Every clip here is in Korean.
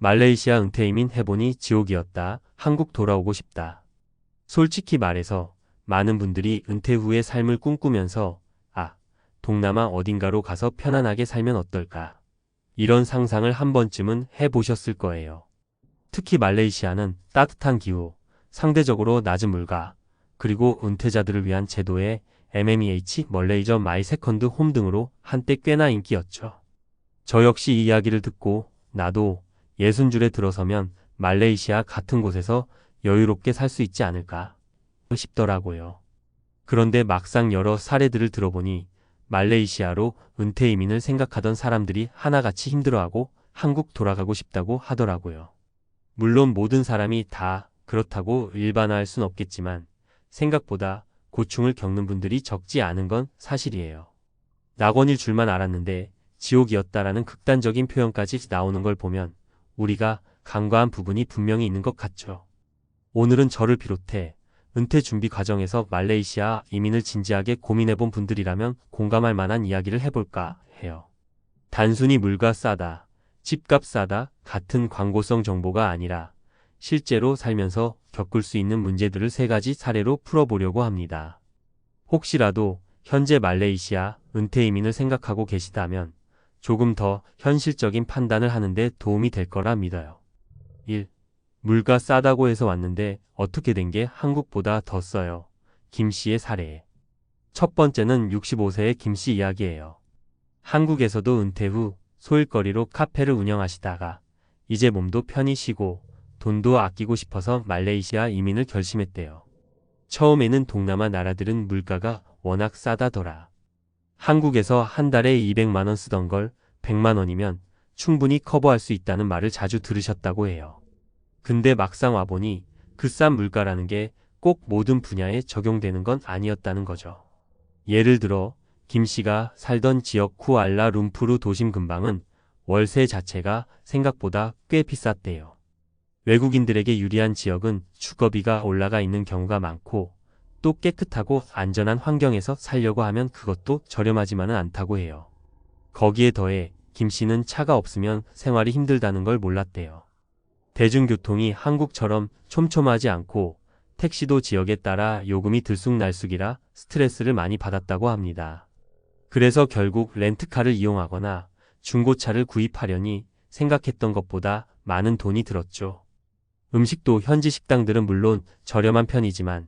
말레이시아 은퇴 이민 해보니 지옥이었다. 한국 돌아오고 싶다. 솔직히 말해서 많은 분들이 은퇴 후의 삶을 꿈꾸면서 동남아 어딘가로 가서 편안하게 살면 어떨까? 이런 상상을 한 번쯤은 해보셨을 거예요. 특히 말레이시아는 따뜻한 기후, 상대적으로 낮은 물가, 그리고 은퇴자들을 위한 제도의 MMEH 멀레이저 마이 세컨드 홈 등으로 한때 꽤나 인기였죠. 저 역시 이 이야기를 듣고 나도 60줄에 들어서면 말레이시아 같은 곳에서 여유롭게 살 수 있지 않을까 싶더라고요. 그런데 막상 여러 사례들을 들어보니 말레이시아로 은퇴 이민을 생각하던 사람들이 하나같이 힘들어하고 한국 돌아가고 싶다고 하더라고요. 물론 모든 사람이 다 그렇다고 일반화할 순 없겠지만 생각보다 고충을 겪는 분들이 적지 않은 건 사실이에요. 낙원일 줄만 알았는데 지옥이었다라는 극단적인 표현까지 나오는 걸 보면 우리가 간과한 부분이 분명히 있는 것 같죠. 오늘은 저를 비롯해 은퇴 준비 과정에서 말레이시아 이민을 진지하게 고민해본 분들이라면 공감할 만한 이야기를 해볼까 해요. 단순히 물가 싸다, 집값 싸다 같은 광고성 정보가 아니라 실제로 살면서 겪을 수 있는 문제들을 3가지 사례로 풀어보려고 합니다. 혹시라도 현재 말레이시아 은퇴 이민을 생각하고 계시다면 조금 더 현실적인 판단을 하는데 도움이 될 거라 믿어요. 1. 물가 싸다고 해서 왔는데 어떻게 된 게 한국보다 더 써요. 김 씨의 사례. 첫 번째는 65세의 김 씨 이야기예요. 한국에서도 은퇴 후 소일거리로 카페를 운영하시다가 이제 몸도 편히 쉬고 돈도 아끼고 싶어서 말레이시아 이민을 결심했대요. 처음에는 동남아 나라들은 물가가 워낙 싸다더라. 한국에서 한 달에 200만 원 쓰던 걸 100만 원이면 충분히 커버할 수 있다는 말을 자주 들으셨다고 해요. 근데 막상 와보니 그 싼 물가라는 게 꼭 모든 분야에 적용되는 건 아니었다는 거죠. 예를 들어 김 씨가 살던 지역 쿠알라룸푸르 도심 근방은 월세 자체가 생각보다 꽤 비쌌대요. 외국인들에게 유리한 지역은 주거비가 올라가 있는 경우가 많고 또 깨끗하고 안전한 환경에서 살려고 하면 그것도 저렴하지만은 않다고 해요. 거기에 더해 김 씨는 차가 없으면 생활이 힘들다는 걸 몰랐대요. 대중교통이 한국처럼 촘촘하지 않고 택시도 지역에 따라 요금이 들쑥날쑥이라 스트레스를 많이 받았다고 합니다. 그래서 결국 렌트카를 이용하거나 중고차를 구입하려니 생각했던 것보다 많은 돈이 들었죠. 음식도 현지 식당들은 물론 저렴한 편이지만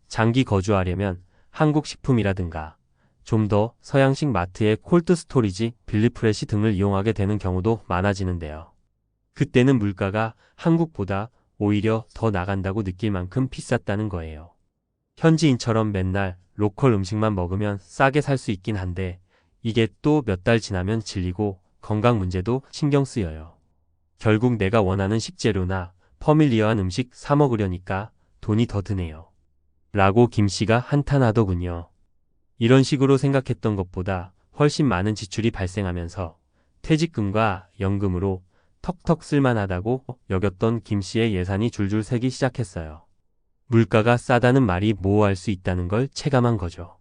장기 거주하려면 한국 식품이라든가 좀 더 서양식 마트의 콜드 스토리지, 빌리프레시 등을 이용하게 되는 경우도 많아지는데요. 그때는 물가가 한국보다 오히려 더 나간다고 느낄 만큼 비쌌다는 거예요. 현지인처럼 맨날 로컬 음식만 먹으면 싸게 살 수 있긴 한데 이게 또 몇 달 지나면 질리고 건강 문제도 신경 쓰여요. 결국 내가 원하는 식재료나 퍼밀리어한 음식 사 먹으려니까 돈이 더 드네요. 라고 김 씨가 한탄하더군요. 이런 식으로 생각했던 것보다 훨씬 많은 지출이 발생하면서 퇴직금과 연금으로 턱턱 쓸만하다고 여겼던 김 씨의 예산이 줄줄 새기 시작했어요. 물가가 싸다는 말이 모호할 수 있다는 걸 체감한 거죠.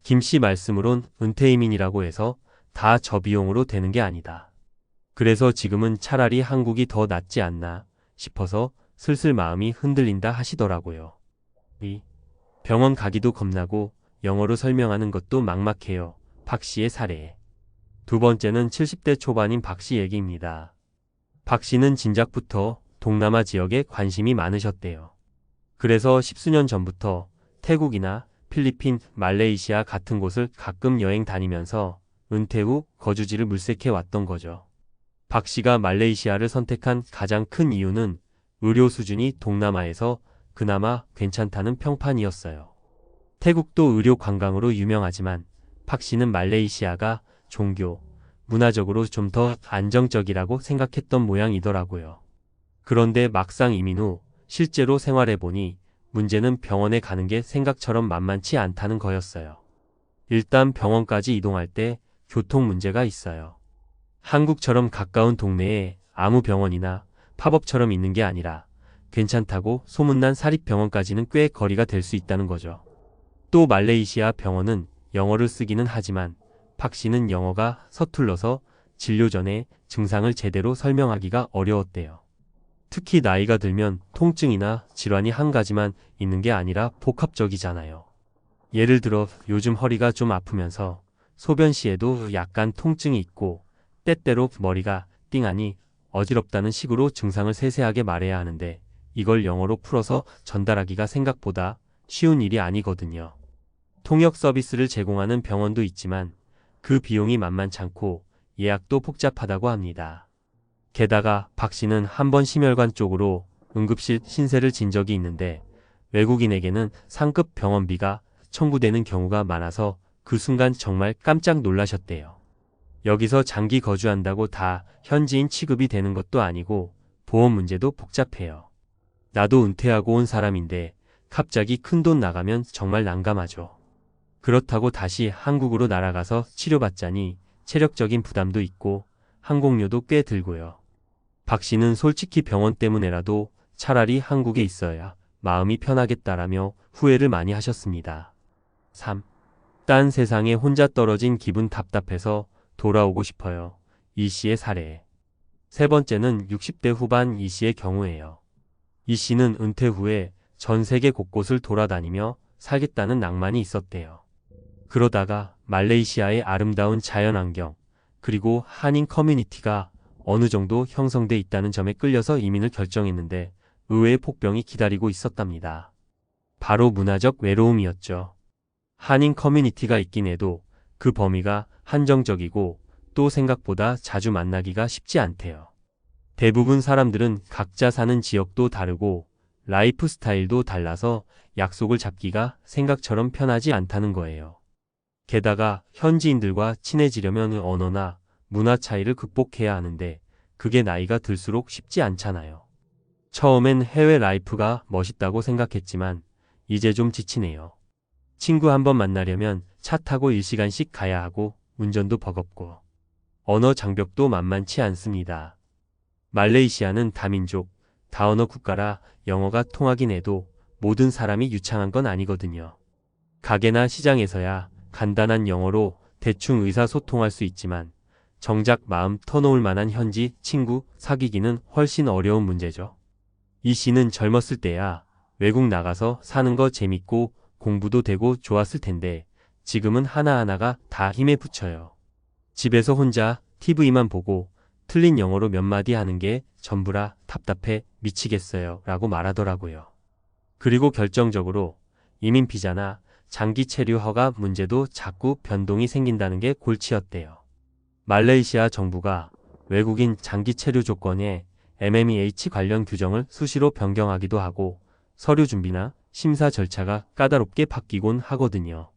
김 씨 말씀으론 은퇴 이민이라고 해서 다 저비용으로 되는 게 아니다. 그래서 지금은 차라리 한국이 더 낫지 않나 싶어서 슬슬 마음이 흔들린다 하시더라고요. 병원 가기도 겁나고 영어로 설명하는 것도 막막해요. 박 씨의 사례. 두 번째는 70대 초반인 박 씨 얘기입니다. 박 씨는 진작부터 동남아 지역에 관심이 많으셨대요. 그래서 10수년 전부터 태국이나 필리핀, 말레이시아 같은 곳을 가끔 여행 다니면서 은퇴 후 거주지를 물색해 왔던 거죠. 박 씨가 말레이시아를 선택한 가장 큰 이유는 의료 수준이 동남아에서 그나마 괜찮다는 평판이었어요. 태국도 의료 관광으로 유명하지만 박 씨는 말레이시아가 종교, 문화적으로 좀 더 안정적이라고 생각했던 모양이더라고요. 그런데 막상 이민 후 실제로 생활해보니 문제는 병원에 가는 게 생각처럼 만만치 않다는 거였어요. 일단 병원까지 이동할 때 교통 문제가 있어요. 한국처럼 가까운 동네에 아무 병원이나 팝업처럼 있는 게 아니라 괜찮다고 소문난 사립병원까지는 꽤 거리가 될 수 있다는 거죠. 또 말레이시아 병원은 영어를 쓰기는 하지만 박 씨는 영어가 서툴러서 진료 전에 증상을 제대로 설명하기가 어려웠대요. 특히 나이가 들면 통증이나 질환이 한 가지만 있는 게 아니라 복합적이잖아요. 예를 들어 요즘 허리가 좀 아프면서 소변 시에도 약간 통증이 있고 때때로 머리가 띵하니 어지럽다는 식으로 증상을 세세하게 말해야 하는데 이걸 영어로 풀어서 전달하기가 생각보다 쉬운 일이 아니거든요. 통역 서비스를 제공하는 병원도 있지만 그 비용이 만만찮고 예약도 복잡하다고 합니다. 게다가 박 씨는 한 번 심혈관 쪽으로 응급실 신세를 진 적이 있는데 외국인에게는 상급 병원비가 청구되는 경우가 많아서 그 순간 정말 깜짝 놀라셨대요. 여기서 장기 거주한다고 다 현지인 취급이 되는 것도 아니고 보험 문제도 복잡해요. 나도 은퇴하고 온 사람인데 갑자기 큰돈 나가면 정말 난감하죠. 그렇다고 다시 한국으로 날아가서 치료받자니 체력적인 부담도 있고 항공료도 꽤 들고요. 박 씨는 솔직히 병원 때문에라도 차라리 한국에 있어야 마음이 편하겠다라며 후회를 많이 하셨습니다. 3. 딴 세상에 혼자 떨어진 기분 답답해서 돌아오고 싶어요. 이 씨의 사례. 세 번째는 60대 후반 이 씨의 경우예요. 이 씨는 은퇴 후에 전 세계 곳곳을 돌아다니며 살겠다는 낭만이 있었대요. 그러다가 말레이시아의 아름다운 자연환경, 그리고 한인 커뮤니티가 어느 정도 형성돼 있다는 점에 끌려서 이민을 결정했는데 의외의 폭병이 기다리고 있었답니다. 바로 문화적 외로움이었죠. 한인 커뮤니티가 있긴 해도 그 범위가 한정적이고 또 생각보다 자주 만나기가 쉽지 않대요. 대부분 사람들은 각자 사는 지역도 다르고 라이프 스타일도 달라서 약속을 잡기가 생각처럼 편하지 않다는 거예요. 게다가 현지인들과 친해지려면 언어나 문화 차이를 극복해야 하는데 그게 나이가 들수록 쉽지 않잖아요. 처음엔 해외 라이프가 멋있다고 생각했지만 이제 좀 지치네요. 친구 한번 만나려면 차 타고 1시간씩 가야 하고 운전도 버겁고 언어 장벽도 만만치 않습니다. 말레이시아는 다민족, 다언어 국가라 영어가 통하긴 해도 모든 사람이 유창한 건 아니거든요. 가게나 시장에서야 간단한 영어로 대충 의사소통할 수 있지만 정작 마음 터놓을 만한 현지 친구 사귀기는 훨씬 어려운 문제죠. 이 씨는 젊었을 때야 외국 나가서 사는 거 재밌고 공부도 되고 좋았을 텐데 지금은 하나하나가 다 힘에 부쳐요. 집에서 혼자 TV만 보고 틀린 영어로 몇 마디 하는 게 전부라 답답해 미치겠어요 라고 말하더라고요. 그리고 결정적으로 이민 비자나 장기 체류 허가 문제도 자꾸 변동이 생긴다는 게 골치였대요. 말레이시아 정부가 외국인 장기 체류 조건에 MMEH 관련 규정을 수시로 변경하기도 하고 서류 준비나 심사 절차가 까다롭게 바뀌곤 하거든요.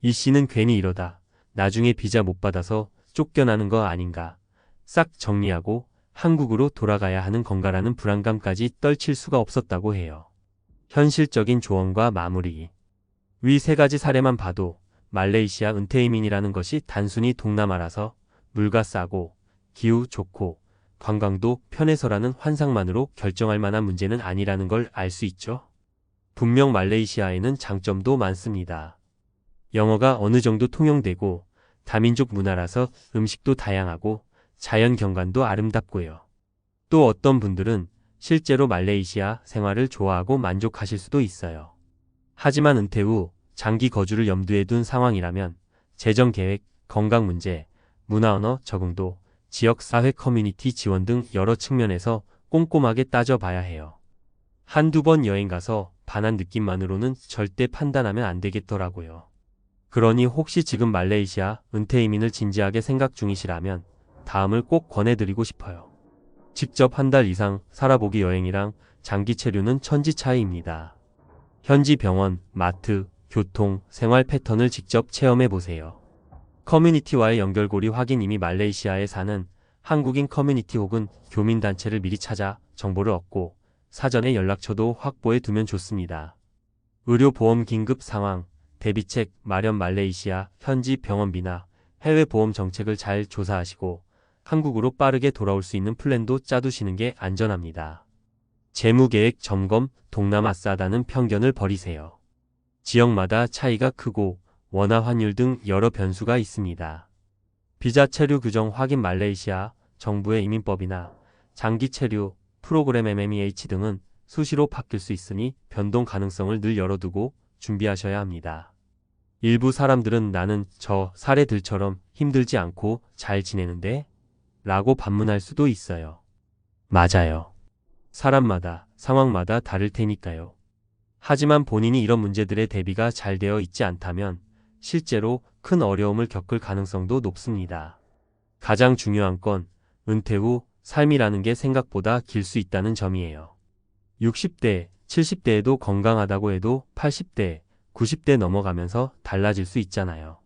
이 씨는 괜히 이러다 나중에 비자 못 받아서 쫓겨나는 거 아닌가, 싹 정리하고 한국으로 돌아가야 하는 건가라는 불안감까지 떨칠 수가 없었다고 해요. 현실적인 조언과 마무리. 위 세 가지 사례만 봐도 말레이시아 은퇴이민이라는 것이 단순히 동남아라서 물가 싸고 기후 좋고 관광도 편해서라는 환상만으로 결정할 만한 문제는 아니라는 걸 알 수 있죠. 분명 말레이시아에는 장점도 많습니다. 영어가 어느 정도 통용되고 다민족 문화라서 음식도 다양하고 자연 경관도 아름답고요. 또 어떤 분들은 실제로 말레이시아 생활을 좋아하고 만족하실 수도 있어요. 하지만 은퇴 후 장기 거주를 염두에 둔 상황이라면 재정 계획, 건강 문제, 문화 언어 적응도, 지역 사회 커뮤니티 지원 등 여러 측면에서 꼼꼼하게 따져봐야 해요. 한두 번 여행 가서 반한 느낌만으로는 절대 판단하면 안 되겠더라고요. 그러니 혹시 지금 말레이시아 은퇴 이민을 진지하게 생각 중이시라면 다음을 꼭 권해드리고 싶어요. 직접 한 달 이상 살아보기 여행이랑 장기 체류는 천지 차이입니다. 현지 병원, 마트, 교통, 생활 패턴을 직접 체험해보세요. 커뮤니티와의 연결고리 확인. 이미 말레이시아에 사는 한국인 커뮤니티 혹은 교민단체를 미리 찾아 정보를 얻고 사전에 연락처도 확보해 두면 좋습니다. 의료보험 긴급 상황, 대비책 마련. 말레이시아 현지 병원비나 해외 보험 정책을 잘 조사하시고 한국으로 빠르게 돌아올 수 있는 플랜도 짜두시는 게 안전합니다. 재무계획 점검. 동남아 싸다는 편견을 버리세요. 지역마다 차이가 크고 원화 환율 등 여러 변수가 있습니다. 비자 체류 규정 확인 말레이시아 정부의 이민법이나 장기 체류 프로그램 MMEH 등은 수시로 바뀔 수 있으니 변동 가능성을 늘 열어두고 준비하셔야 합니다. 일부 사람들은 나는 저 사례들처럼 힘들지 않고 잘 지내는데? 라고 반문할 수도 있어요. 맞아요. 사람마다, 상황마다 다를 테니까요. 하지만 본인이 이런 문제들의 대비가 잘 되어 있지 않다면 실제로 큰 어려움을 겪을 가능성도 높습니다. 가장 중요한 건 은퇴 후 삶이라는 게 생각보다 길 수 있다는 점이에요. 60대, 70대에도 건강하다고 해도 80대, 90대 넘어가면서 달라질 수 있잖아요.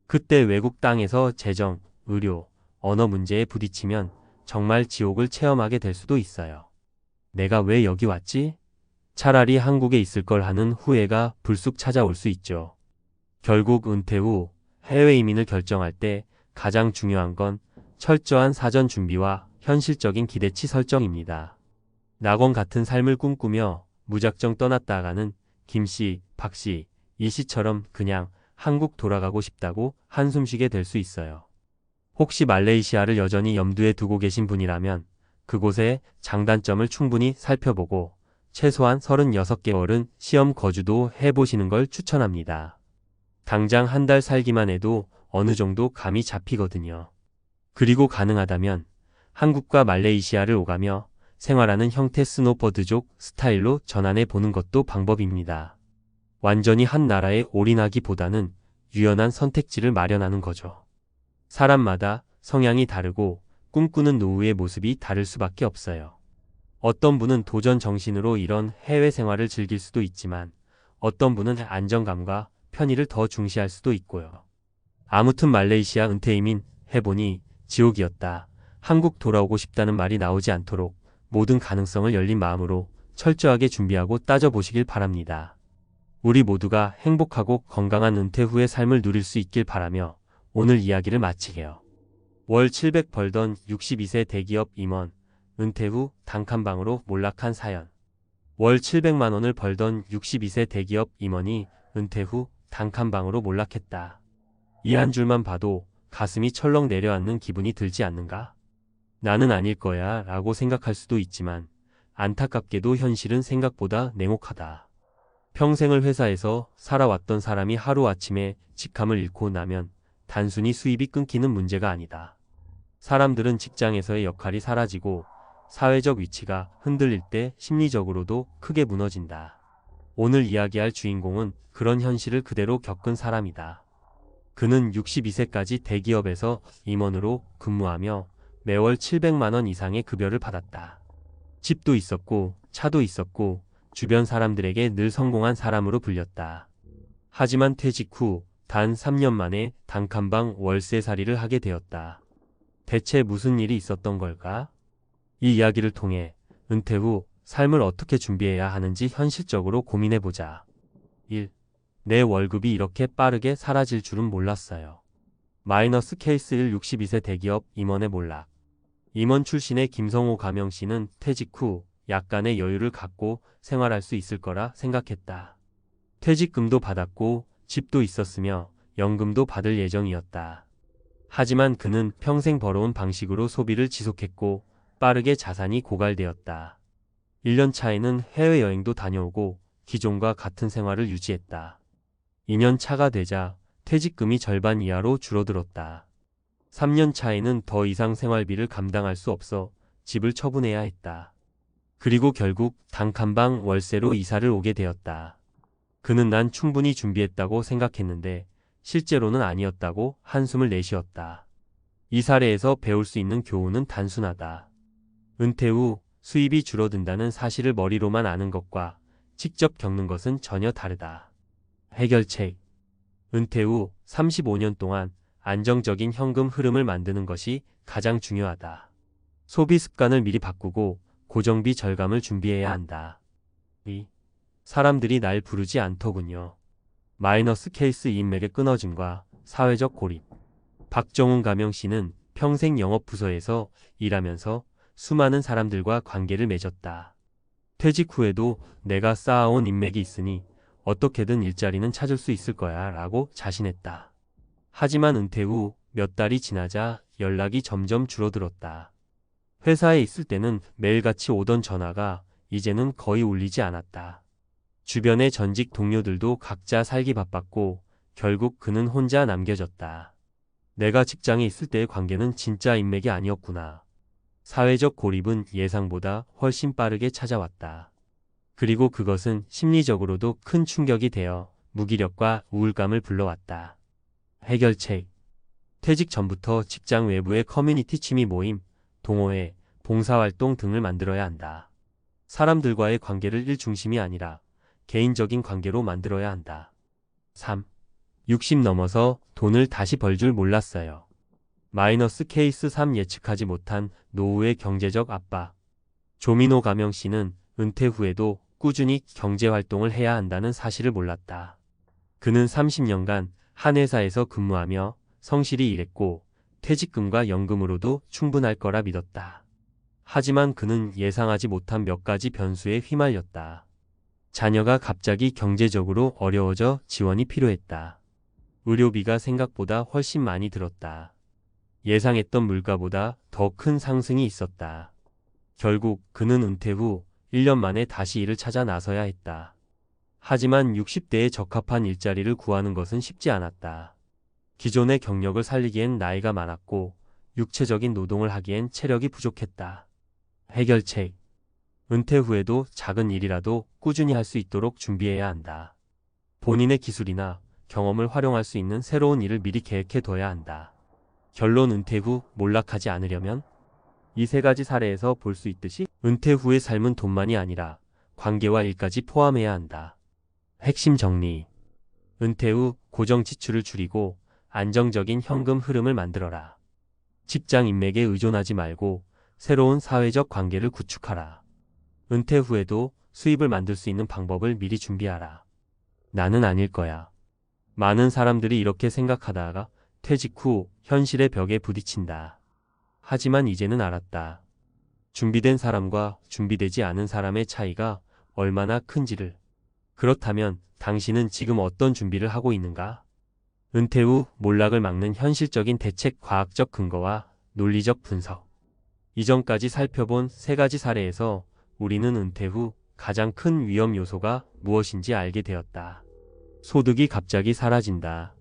그때 외국 땅에서 재정, 의료, 언어 문제에 부딪히면 정말 지옥을 체험하게 될 수도 있어요. 내가 왜 여기 왔지? 차라리 한국에 있을 걸 하는 후회가 불쑥 찾아올 수 있죠. 결국 은퇴 후 해외 이민을 결정할 때 가장 중요한 건 철저한 사전 준비와 현실적인 기대치 설정입니다. 낙원 같은 삶을 꿈꾸며 무작정 떠났다가는 김씨, 박씨, 이씨처럼 그냥 한국 돌아가고 싶다고 한숨 쉬게 될 수 있어요. 혹시 말레이시아를 여전히 염두에 두고 계신 분이라면 그곳의 장단점을 충분히 살펴보고 최소한 36개월은 시험 거주도 해보시는 걸 추천합니다. 당장 한 달 살기만 해도 어느 정도 감이 잡히거든요. 그리고 가능하다면 한국과 말레이시아를 오가며 생활하는 형태 스노보드족 스타일로 전환해 보는 것도 방법입니다. 완전히 한 나라에 올인하기보다는 유연한 선택지를 마련하는 거죠. 사람마다 성향이 다르고 꿈꾸는 노후의 모습이 다를 수밖에 없어요. 어떤 분은 도전 정신으로 이런 해외 생활을 즐길 수도 있지만 어떤 분은 안정감과 편의를 더 중시할 수도 있고요. 아무튼 말레이시아 은퇴 이민 해보니 지옥이었다. 한국 돌아오고 싶다는 말이 나오지 않도록 모든 가능성을 열린 마음으로 철저하게 준비하고 따져보시길 바랍니다. 우리 모두가 행복하고 건강한 은퇴 후의 삶을 누릴 수 있길 바라며 오늘 이야기를 마치게요. 월 700 벌던 62세 대기업 임원, 은퇴 후 단칸방으로 몰락한 사연. 월 700만 원을 벌던 62세 대기업 임원이 은퇴 후 단칸방으로 몰락했다. 이 한 줄만 봐도 가슴이 철렁 내려앉는 기분이 들지 않는가? 나는 아닐 거야 라고 생각할 수도 있지만 안타깝게도 현실은 생각보다 냉혹하다. 평생을 회사에서 살아왔던 사람이 하루아침에 직함을 잃고 나면 단순히 수입이 끊기는 문제가 아니다. 사람들은 직장에서의 역할이 사라지고 사회적 위치가 흔들릴 때 심리적으로도 크게 무너진다. 오늘 이야기할 주인공은 그런 현실을 그대로 겪은 사람이다. 그는 62세까지 대기업에서 임원으로 근무하며 매월 700만 원 이상의 급여를 받았다. 집도 있었고 차도 있었고 주변 사람들에게 늘 성공한 사람으로 불렸다. 하지만 퇴직 후 단 3년 만에 단칸방 월세살이를 하게 되었다. 대체 무슨 일이 있었던 걸까? 이 이야기를 통해 은퇴 후 삶을 어떻게 준비해야 하는지 현실적으로 고민해보자. 1. 내 월급이 이렇게 빠르게 사라질 줄은 몰랐어요. 마이너스 케이스 1 62세 대기업 임원의 몰락. 임원 출신의 김성호 가명씨는 퇴직 후 약간의 여유를 갖고 생활할 수 있을 거라 생각했다. 퇴직금도 받았고 집도 있었으며 연금도 받을 예정이었다. 하지만 그는 평생 벌어온 방식으로 소비를 지속했고 빠르게 자산이 고갈되었다. 1년 차에는 해외여행도 다녀오고 기존과 같은 생활을 유지했다. 2년 차가 되자 퇴직금이 절반 이하로 줄어들었다. 3년 차에는 더 이상 생활비를 감당할 수 없어 집을 처분해야 했다. 그리고 결국 단칸방 월세로 이사를 오게 되었다. 그는 난 충분히 준비했다고 생각했는데 실제로는 아니었다고 한숨을 내쉬었다. 이 사례에서 배울 수 있는 교훈은 단순하다. 은퇴 후 수입이 줄어든다는 사실을 머리로만 아는 것과 직접 겪는 것은 전혀 다르다. 해결책. 은퇴 후 35년 동안 안정적인 현금 흐름을 만드는 것이 가장 중요하다. 소비 습관을 미리 바꾸고 고정비 절감을 준비해야 한다. 2. 사람들이 날 부르지 않더군요. 마이너스 케이스 인맥의 끊어짐과 사회적 고립. 박정훈 가명씨는 평생 영업부서에서 일하면서 수많은 사람들과 관계를 맺었다. 퇴직 후에도 내가 쌓아온 인맥이 있으니 어떻게든 일자리는 찾을 수 있을 거야 라고 자신했다. 하지만 은퇴 후 몇 달이 지나자 연락이 점점 줄어들었다. 회사에 있을 때는 매일같이 오던 전화가 이제는 거의 울리지 않았다. 주변의 전직 동료들도 각자 살기 바빴고 결국 그는 혼자 남겨졌다. 내가 직장에 있을 때의 관계는 진짜 인맥이 아니었구나. 사회적 고립은 예상보다 훨씬 빠르게 찾아왔다. 그리고 그것은 심리적으로도 큰 충격이 되어 무기력과 우울감을 불러왔다. 해결책. 퇴직 전부터 직장 외부의 커뮤니티 취미 모임, 동호회, 봉사활동 등을 만들어야 한다. 사람들과의 관계를 일 중심이 아니라 개인적인 관계로 만들어야 한다. 3. 60 넘어서 돈을 다시 벌 줄 몰랐어요. 마이너스 케이스 3 예측하지 못한 노후의 경제적 압박. 조민호 가명 씨는 은퇴 후에도 꾸준히 경제활동을 해야 한다는 사실을 몰랐다. 그는 30년간 한 회사에서 근무하며 성실히 일했고 퇴직금과 연금으로도 충분할 거라 믿었다. 하지만 그는 예상하지 못한 몇 가지 변수에 휘말렸다. 자녀가 갑자기 경제적으로 어려워져 지원이 필요했다. 의료비가 생각보다 훨씬 많이 들었다. 예상했던 물가보다 더 큰 상승이 있었다. 결국 그는 은퇴 후 1년 만에 다시 일을 찾아 나서야 했다. 하지만 60대에 적합한 일자리를 구하는 것은 쉽지 않았다. 기존의 경력을 살리기엔 나이가 많았고 육체적인 노동을 하기엔 체력이 부족했다. 해결책. 은퇴 후에도 작은 일이라도 꾸준히 할 수 있도록 준비해야 한다. 본인의 기술이나 경험을 활용할 수 있는 새로운 일을 미리 계획해 둬야 한다. 결론. 은퇴 후 몰락하지 않으려면 이 세 가지 사례에서 볼 수 있듯이 은퇴 후의 삶은 돈만이 아니라 관계와 일까지 포함해야 한다. 핵심 정리. 은퇴 후 고정 지출을 줄이고 안정적인 현금 흐름을 만들어라. 직장 인맥에 의존하지 말고 새로운 사회적 관계를 구축하라. 은퇴 후에도 수입을 만들 수 있는 방법을 미리 준비하라. 나는 아닐 거야. 많은 사람들이 이렇게 생각하다가 퇴직 후 현실의 벽에 부딪힌다. 하지만 이제는 알았다. 준비된 사람과 준비되지 않은 사람의 차이가 얼마나 큰지를. 그렇다면 당신은 지금 어떤 준비를 하고 있는가? 은퇴 후 몰락을 막는 현실적인 대책, 과학적 근거와 논리적 분석. 이전까지 살펴본 세 가지 사례에서 우리는 은퇴 후 가장 큰 위험 요소가 무엇인지 알게 되었다. 소득이 갑자기 사라진다.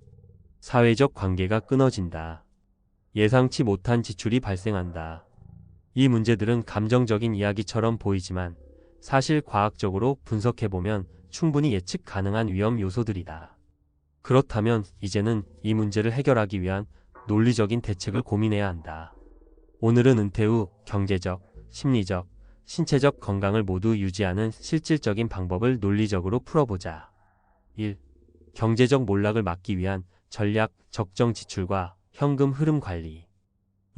사회적 관계가 끊어진다. 예상치 못한 지출이 발생한다. 이 문제들은 감정적인 이야기처럼 보이지만 사실 과학적으로 분석해보면 충분히 예측 가능한 위험 요소들이다. 그렇다면 이제는 이 문제를 해결하기 위한 논리적인 대책을 고민해야 한다. 오늘은 은퇴 후 경제적, 심리적, 신체적 건강을 모두 유지하는 실질적인 방법을 논리적으로 풀어보자. 1. 경제적 몰락을 막기 위한 전략, 적정 지출과 현금 흐름 관리.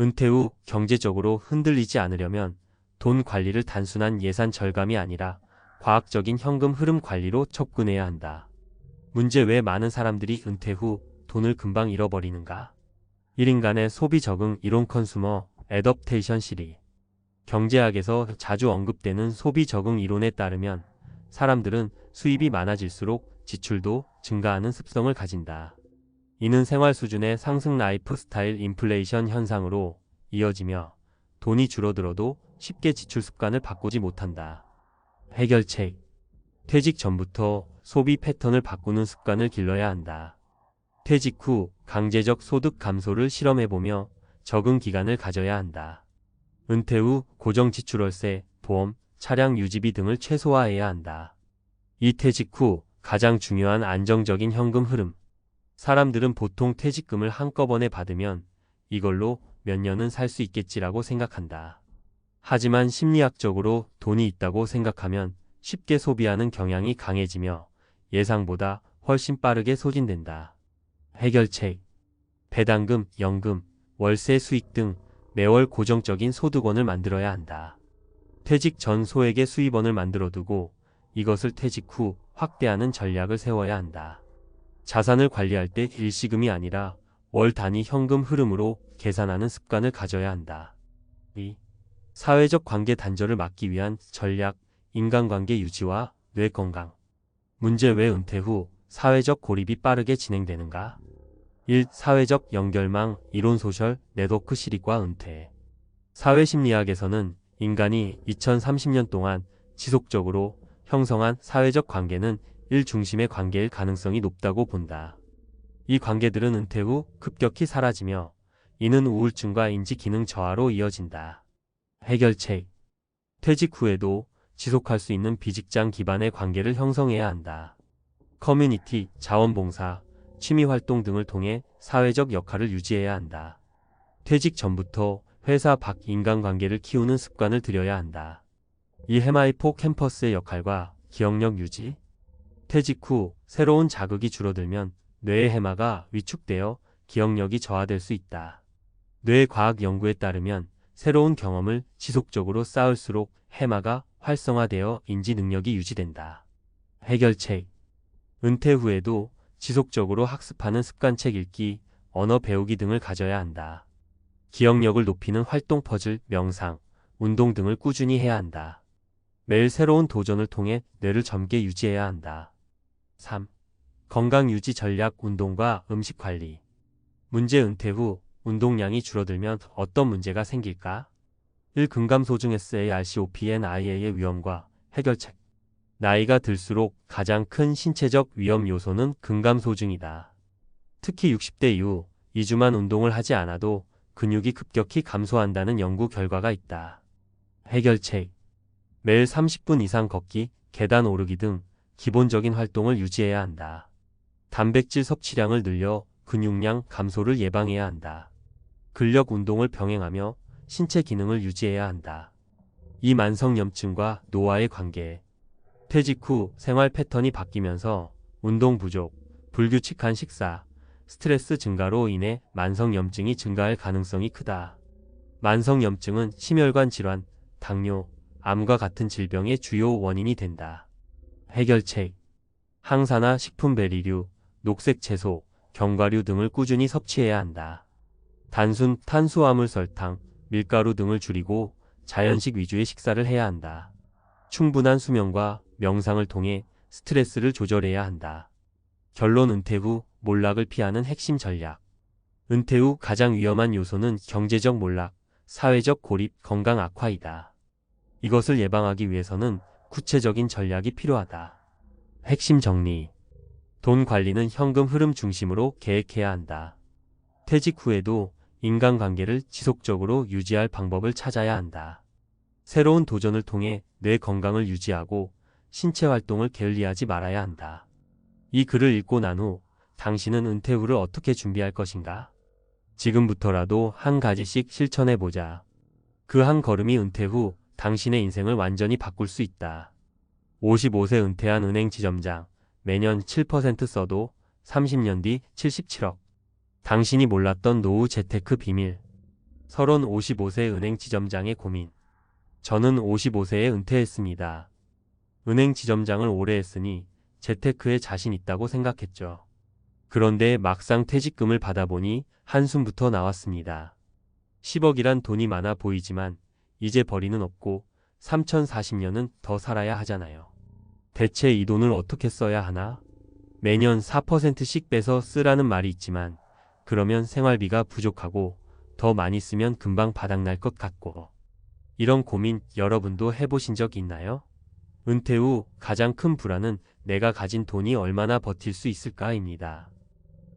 은퇴 후 경제적으로 흔들리지 않으려면 돈 관리를 단순한 예산 절감이 아니라 과학적인 현금 흐름 관리로 접근해야 한다. 문제. 왜 많은 사람들이 은퇴 후 돈을 금방 잃어버리는가? 1인간의 소비 적응 이론 컨슈머 애덕테이션 시리. 경제학에서 자주 언급되는 소비 적응 이론에 따르면 사람들은 수입이 많아질수록 지출도 증가하는 습성을 가진다. 이는 생활 수준의 상승, 라이프 스타일 인플레이션 현상으로 이어지며 돈이 줄어들어도 쉽게 지출 습관을 바꾸지 못한다. 해결책. 퇴직 전부터 소비 패턴을 바꾸는 습관을 길러야 한다. 퇴직 후 강제적 소득 감소를 실험해보며 적응 기간을 가져야 한다. 은퇴 후 고정 지출, 월세, 보험, 차량 유지비 등을 최소화해야 한다. 이 퇴직 후 가장 중요한 안정적인 현금 흐름. 사람들은 보통 퇴직금을 한꺼번에 받으면 이걸로 몇 년은 살 수 있겠지라고 생각한다. 하지만 심리학적으로 돈이 있다고 생각하면 쉽게 소비하는 경향이 강해지며 예상보다 훨씬 빠르게 소진된다. 해결책. 배당금, 연금, 월세 수익 등 매월 고정적인 소득원을 만들어야 한다. 퇴직 전 소액의 수입원을 만들어두고 이것을 퇴직 후 확대하는 전략을 세워야 한다. 자산을 관리할 때 일시금이 아니라 월 단위 현금 흐름으로 계산하는 습관을 가져야 한다. 2. 사회적 관계 단절을 막기 위한 전략, 인간관계 유지와 뇌 건강. 문제. 왜 은퇴 후 사회적 고립이 빠르게 진행되는가? 1. 사회적 연결망 이론소설 네트워크 실익과 은퇴. 사회심리학에서는 인간이 2030년 동안 지속적으로 형성한 사회적 관계는 일 중심의 관계일 가능성이 높다고 본다. 이 관계들은 은퇴 후 급격히 사라지며 이는 우울증과 인지 기능 저하로 이어진다. 해결책. 퇴직 후에도 지속할 수 있는 비직장 기반의 관계를 형성해야 한다. 커뮤니티, 자원봉사, 취미활동 등을 통해 사회적 역할을 유지해야 한다. 퇴직 전부터 회사 밖 인간관계를 키우는 습관을 들여야 한다. 이 해마이포 캠퍼스의 역할과 기억력 유지. 퇴직 후 새로운 자극이 줄어들면 뇌의 해마가 위축되어 기억력이 저하될 수 있다. 뇌과학 연구에 따르면 새로운 경험을 지속적으로 쌓을수록 해마가 활성화되어 인지 능력이 유지된다. 해결책. 은퇴 후에도 지속적으로 학습하는 습관책 읽기, 언어 배우기 등을 가져야 한다. 기억력을 높이는 활동 퍼즐, 명상, 운동 등을 꾸준히 해야 한다. 매일 새로운 도전을 통해 뇌를 젊게 유지해야 한다. 3. 건강 유지 전략 운동과 음식 관리. 문제 은퇴 후 운동량이 줄어들면 어떤 문제가 생길까? 1. 근감소증 SARCOPNIA의 위험과 해결책. 나이가 들수록 가장 큰 신체적 위험 요소는 근감소증이다. 특히 60대 이후 2주만 운동을 하지 않아도 근육이 급격히 감소한다는 연구 결과가 있다. 해결책. 매일 30분 이상 걷기, 계단 오르기 등 기본적인 활동을 유지해야 한다. 단백질 섭취량을 늘려 근육량 감소를 예방해야 한다. 근력 운동을 병행하며 신체 기능을 유지해야 한다. 이 만성염증과 노화의 관계. 퇴직 후 생활 패턴이 바뀌면서 운동 부족, 불규칙한 식사, 스트레스 증가로 인해 만성염증이 증가할 가능성이 크다. 만성염증은 심혈관 질환, 당뇨, 암과 같은 질병의 주요 원인이 된다. 해결책. 항산화 식품 베리류, 녹색 채소, 견과류 등을 꾸준히 섭취해야 한다. 단순 탄수화물 설탕, 밀가루 등을 줄이고 자연식 위주의 식사를 해야 한다. 충분한 수면과 명상을 통해 스트레스를 조절해야 한다. 결론. 은퇴 후 몰락을 피하는 핵심 전략. 은퇴 후 가장 위험한 요소는 경제적 몰락, 사회적 고립, 건강 악화이다. 이것을 예방하기 위해서는 구체적인 전략이 필요하다. 핵심 정리. 돈 관리는 현금 흐름 중심으로 계획해야 한다. 퇴직 후에도 인간관계를 지속적으로 유지할 방법을 찾아야 한다. 새로운 도전을 통해 뇌 건강을 유지하고 신체 활동을 게을리하지 말아야 한다. 이 글을 읽고 난 후 당신은 은퇴 후를 어떻게 준비할 것인가? 지금부터라도 한 가지씩 실천해보자. 그 한 걸음이 은퇴 후 당신의 인생을 완전히 바꿀 수 있다. 55세 은퇴한 은행 지점장, 매년 7% 써도 30년 뒤 77억. 당신이 몰랐던 노후 재테크 비밀. 55세 은행 지점장의 고민. 저는 55세에 은퇴했습니다. 은행 지점장을 오래 했으니 재테크에 자신 있다고 생각했죠. 그런데 막상 퇴직금을 받아보니 한숨부터 나왔습니다. 10억이란 돈이 많아 보이지만 이제 벌이는 없고 3040년은 더 살아야 하잖아요. 대체 이 돈을 어떻게 써야 하나? 매년 4%씩 빼서 쓰라는 말이 있지만 그러면 생활비가 부족하고 더 많이 쓰면 금방 바닥날 것 같고. 이런 고민 여러분도 해보신 적 있나요? 은퇴 후 가장 큰 불안은 내가 가진 돈이 얼마나 버틸 수 있을까입니다.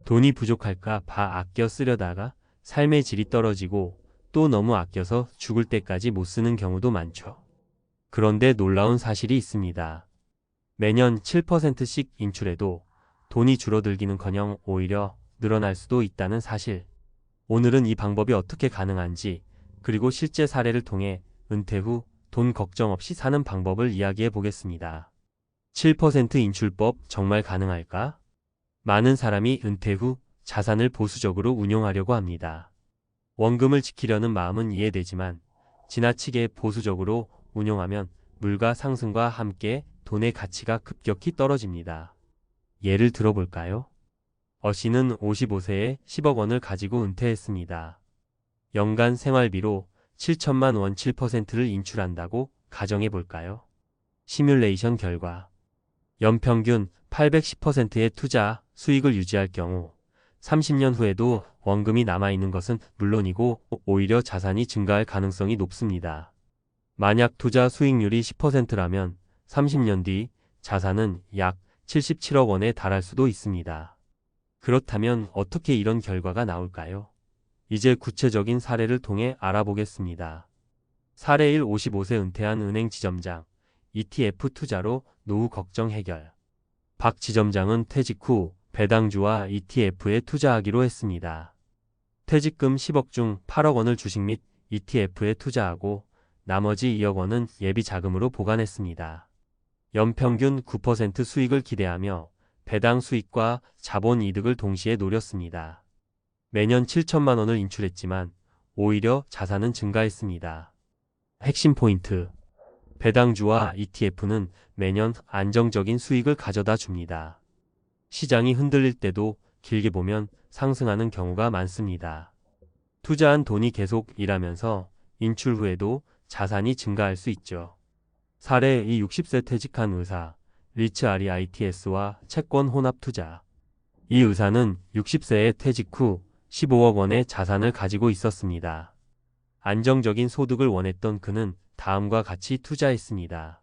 돈이 부족할까 봐 아껴 쓰려다가 삶의 질이 떨어지고 또 너무 아껴서 죽을 때까지 못 쓰는 경우도 많죠. 그런데 놀라운 사실이 있습니다. 매년 7%씩 인출해도 돈이 줄어들기는커녕 오히려 늘어날 수도 있다는 사실. 오늘은 이 방법이 어떻게 가능한지, 그리고 실제 사례를 통해 은퇴 후 돈 걱정 없이 사는 방법을 이야기해 보겠습니다. 7% 인출법 정말 가능할까? 많은 사람이 은퇴 후 자산을 보수적으로 운용하려고 합니다. 원금을 지키려는 마음은 이해되지만 지나치게 보수적으로 운용하면 물가 상승과 함께 돈의 가치가 급격히 떨어집니다. 예를 들어볼까요? 어씨는 55세에 10억 원을 가지고 은퇴했습니다. 연간 생활비로 7천만 원 7%를 인출한다고 가정해볼까요? 시뮬레이션 결과 연평균 810%의 투자 수익을 유지할 경우 30년 후에도 원금이 남아있는 것은 물론이고 오히려 자산이 증가할 가능성이 높습니다. 만약 투자 수익률이 10%라면 30년 뒤 자산은 약 77억 원에 달할 수도 있습니다. 그렇다면 어떻게 이런 결과가 나올까요? 이제 구체적인 사례를 통해 알아보겠습니다. 사례 1. 55세 은퇴한 은행 지점장, ETF 투자로 노후 걱정 해결. 박 지점장은 퇴직 후 배당주와 ETF에 투자하기로 했습니다. 퇴직금 10억 중 8억 원을 주식 및 ETF에 투자하고 나머지 2억 원은 예비 자금으로 보관했습니다. 연평균 9% 수익을 기대하며 배당 수익과 자본 이득을 동시에 노렸습니다. 매년 7천만 원을 인출했지만 오히려 자산은 증가했습니다. 핵심 포인트. 배당주와 ETF는 매년 안정적인 수익을 가져다 줍니다. 시장이 흔들릴 때도 길게 보면 상승하는 경우가 많습니다. 투자한 돈이 계속 일하면서 인출 후에도 자산이 증가할 수 있죠. 사례 2. 60세 퇴직한 의사, 리츠 REITS와 채권 혼합 투자. 이 의사는 60세에 퇴직 후 15억 원의 자산을 가지고 있었습니다. 안정적인 소득을 원했던 그는 다음과 같이 투자했습니다.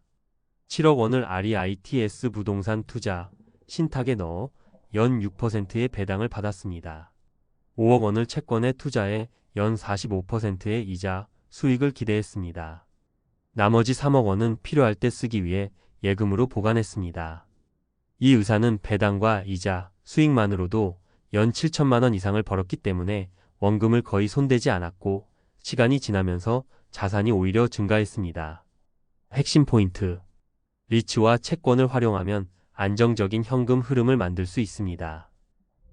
7억 원을 REITS 부동산 투자, 신탁에 넣어 연 6%의 배당을 받았습니다. 5억 원을 채권에 투자해 연 45%의 이자, 수익을 기대했습니다. 나머지 3억 원은 필요할 때 쓰기 위해 예금으로 보관했습니다. 이 의사는 배당과 이자, 수익만으로도 연 7천만 원 이상을 벌었기 때문에 원금을 거의 손대지 않았고 시간이 지나면서 자산이 오히려 증가했습니다. 핵심 포인트. 리츠와 채권을 활용하면 안정적인 현금 흐름을 만들 수 있습니다.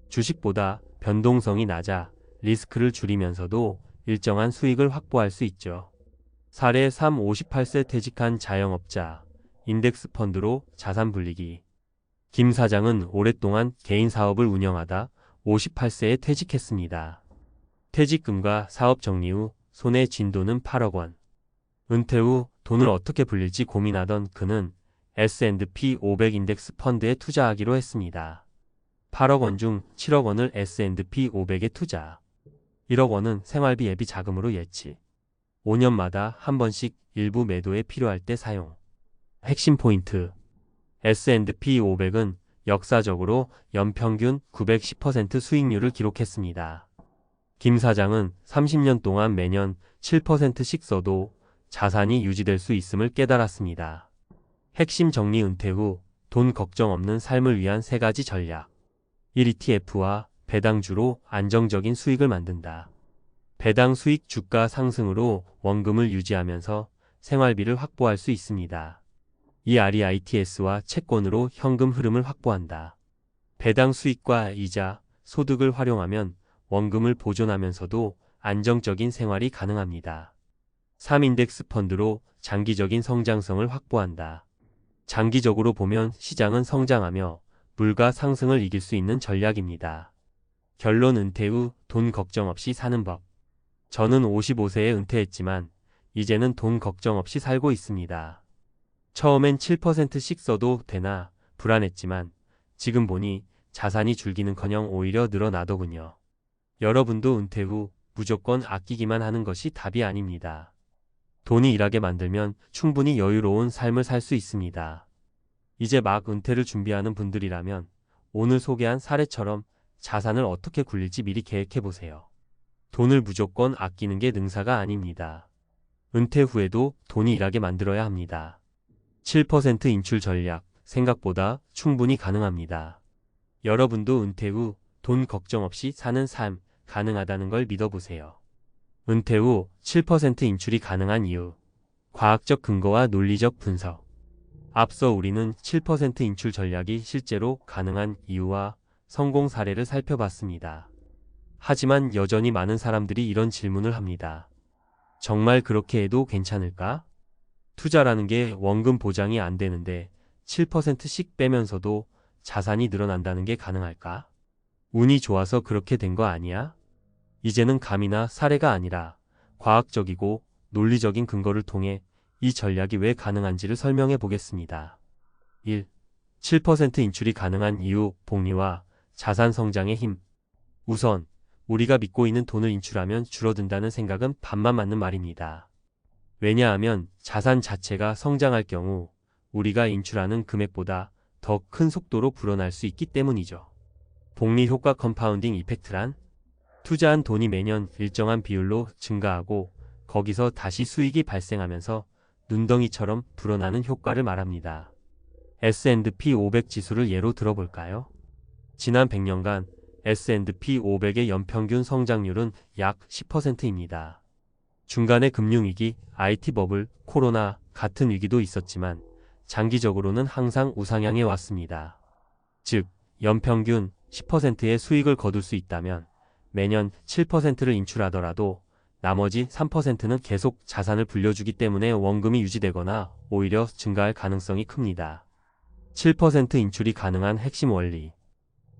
주식보다 변동성이 낮아 리스크를 줄이면서도 일정한 수익을 확보할 수 있죠. 사례 3. 58세 퇴직한 자영업자, 인덱스 펀드로 자산 불리기. 김 사장은 오랫동안 개인 사업을 운영하다 58세에 퇴직했습니다. 퇴직금과 사업 정리 후 손에 쥔 돈은 8억 원. 은퇴 후 돈을 어떻게 불릴지 고민하던 그는 S&P 500 인덱스 펀드에 투자하기로 했습니다. 8억 원 중 7억 원을 S&P 500에 투자. 1억 원은 생활비 예비 자금으로 예치. 5년마다 한 번씩 일부 매도에 필요할 때 사용. 핵심 포인트. S&P 500은 역사적으로 연평균 910% 수익률을 기록했습니다. 김 사장은 30년 동안 매년 7%씩 써도 자산이 유지될 수 있음을 깨달았습니다. 핵심 정리. 은퇴 후 돈 걱정 없는 삶을 위한 3가지 전략. 1. ETF와 배당주로 안정적인 수익을 만든다. 배당 수익. 주가 상승으로 원금을 유지하면서 생활비를 확보할 수 있습니다. 2. REITS와 채권으로 현금 흐름을 확보한다. 배당 수익과 이자, 소득을 활용하면 원금을 보존하면서도 안정적인 생활이 가능합니다. 3. 인덱스 펀드로 장기적인 성장성을 확보한다. 장기적으로 보면 시장은 성장하며 물가 상승을 이길 수 있는 전략입니다. 결론. 은퇴 후 돈 걱정 없이 사는 법. 저는 55세에 은퇴했지만 이제는 돈 걱정 없이 살고 있습니다. 처음엔 7%씩 써도 되나 불안했지만 지금 보니 자산이 줄기는커녕 오히려 늘어나더군요. 여러분도 은퇴 후 무조건 아끼기만 하는 것이 답이 아닙니다. 돈이 일하게 만들면 충분히 여유로운 삶을 살 수 있습니다. 이제 막 은퇴를 준비하는 분들이라면 오늘 소개한 사례처럼 자산을 어떻게 굴릴지 미리 계획해보세요. 돈을 무조건 아끼는 게 능사가 아닙니다. 은퇴 후에도 돈이 일하게 만들어야 합니다. 7% 인출 전략, 생각보다 충분히 가능합니다. 여러분도 은퇴 후 돈 걱정 없이 사는 삶 가능하다는 걸 믿어보세요. 은퇴 후 7% 인출이 가능한 이유. 과학적 근거와 논리적 분석. 앞서 우리는 7% 인출 전략이 실제로 가능한 이유와 성공 사례를 살펴봤습니다. 하지만 여전히 많은 사람들이 이런 질문을 합니다. 정말 그렇게 해도 괜찮을까? 투자라는 게 원금 보장이 안 되는데 7%씩 빼면서도 자산이 늘어난다는 게 가능할까? 운이 좋아서 그렇게 된 거 아니야? 이제는 감이나 사례가 아니라 과학적이고 논리적인 근거를 통해 이 전략이 왜 가능한지를 설명해 보겠습니다. 1. 7% 인출이 가능한 이유. 복리와 자산 성장의 힘. 우선 우리가 믿고 있는 돈을 인출하면 줄어든다는 생각은 반만 맞는 말입니다. 왜냐하면 자산 자체가 성장할 경우 우리가 인출하는 금액보다 더 큰 속도로 불어날 수 있기 때문이죠. 복리효과 컴파운딩 이펙트란 투자한 돈이 매년 일정한 비율로 증가하고 거기서 다시 수익이 발생하면서 눈덩이처럼 불어나는 효과를 말합니다. S&P 500 지수를 예로 들어볼까요? 지난 100년간 S&P 500의 연평균 성장률은 약 10%입니다. 중간에 금융위기, IT 버블, 코로나 같은 위기도 있었지만 장기적으로는 항상 우상향해 왔습니다. 즉, 연평균 10%의 수익을 거둘 수 있다면 매년 7%를 인출하더라도 나머지 3%는 계속 자산을 불려주기 때문에 원금이 유지되거나 오히려 증가할 가능성이 큽니다. 7% 인출이 가능한 핵심 원리.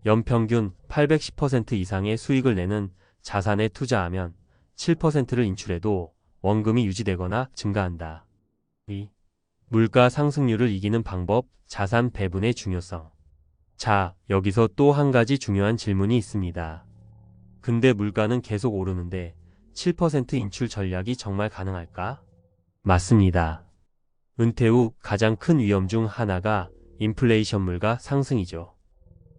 연평균 810% 이상의 수익을 내는 자산에 투자하면 7%를 인출해도 원금이 유지되거나 증가한다. 2. 물가 상승률을 이기는 방법, 자산 배분의 중요성. 자, 여기서 또 한 가지 중요한 질문이 있습니다. 근데 물가는 계속 오르는데 7% 인출 전략이 정말 가능할까? 맞습니다. 은퇴 후 가장 큰 위험 중 하나가 인플레이션 물가 상승이죠.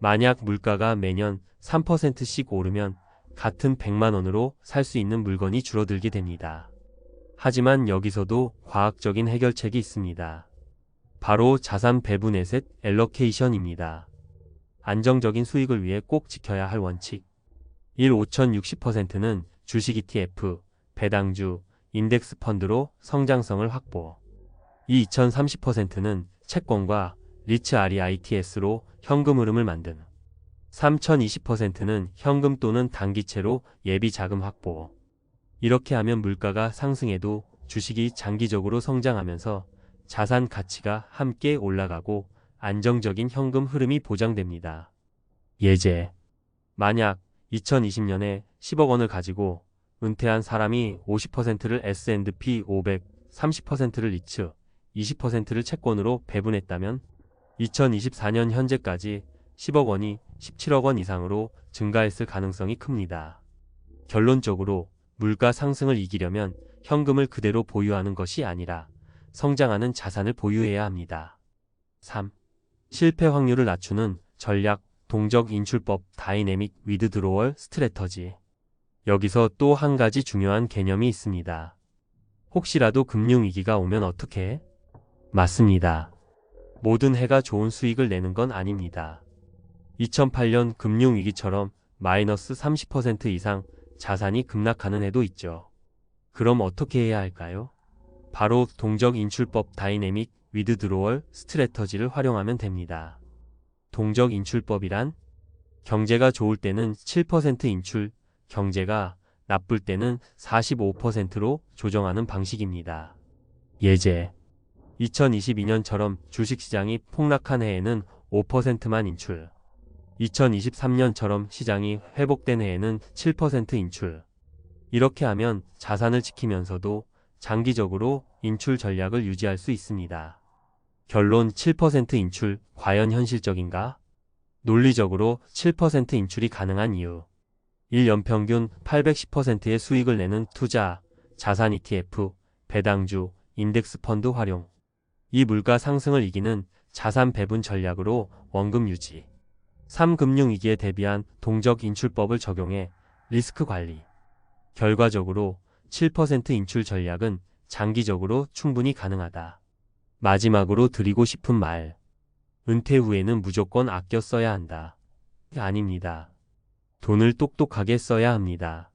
만약 물가가 매년 3%씩 오르면 같은 100만 원으로 살 수 있는 물건이 줄어들게 됩니다. 하지만 여기서도 과학적인 해결책이 있습니다. 바로 자산 배분 에셋 앨러케이션입니다. 안정적인 수익을 위해 꼭 지켜야 할 원칙. 1. 5060%는 주식 ETF, 배당주, 인덱스 펀드로 성장성을 확보. 2. 2030%는 채권과 리츠 REITS로 현금 흐름을 만드는. 3020%는 현금 또는 단기채로 예비 자금 확보. 이렇게 하면 물가가 상승해도 주식이 장기적으로 성장하면서 자산 가치가 함께 올라가고 안정적인 현금 흐름이 보장됩니다. 예제. 만약 2020년에 10억 원을 가지고 은퇴한 사람이 50%를 S&P 500, 30%를 리츠, 20%를 채권으로 배분했다면 2024년 현재까지 10억 원이 17억 원 이상으로 증가했을 가능성이 큽니다. 결론적으로 물가 상승을 이기려면 현금을 그대로 보유하는 것이 아니라 성장하는 자산을 보유해야 합니다. 3. 실패 확률을 낮추는 전략, 동적 인출법 다이내믹 위드드로월 스트래터지. 여기서 또 한 가지 중요한 개념이 있습니다. 혹시라도 금융위기가 오면 어떻게 해? 맞습니다. 모든 해가 좋은 수익을 내는 건 아닙니다. 2008년 금융위기처럼 마이너스 30% 이상 자산이 급락하는 해도 있죠. 그럼 어떻게 해야 할까요? 바로 동적 인출법 다이내믹 위드드로월 스트래터지를 활용하면 됩니다. 동적 인출법이란 경제가 좋을 때는 7% 인출, 경제가 나쁠 때는 45%로 조정하는 방식입니다. 예제. 2022년처럼 주식시장이 폭락한 해에는 5%만 인출. 2023년처럼 시장이 회복된 해에는 7% 인출. 이렇게 하면 자산을 지키면서도 장기적으로 인출 전략을 유지할 수 있습니다. 결론 7% 인출 과연 현실적인가? 논리적으로 7% 인출이 가능한 이유. 1연평균 810%의 수익을 내는 투자, 자산 ETF, 배당주, 인덱스 펀드 활용. 이 물가 상승을 이기는 자산 배분 전략으로 원금 유지. 3. 금융위기에 대비한 동적 인출법을 적용해 리스크 관리. 결과적으로 7% 인출 전략은 장기적으로 충분히 가능하다. 마지막으로 드리고 싶은 말. 은퇴 후에는 무조건 아껴 써야 한다. 아닙니다. 돈을 똑똑하게 써야 합니다.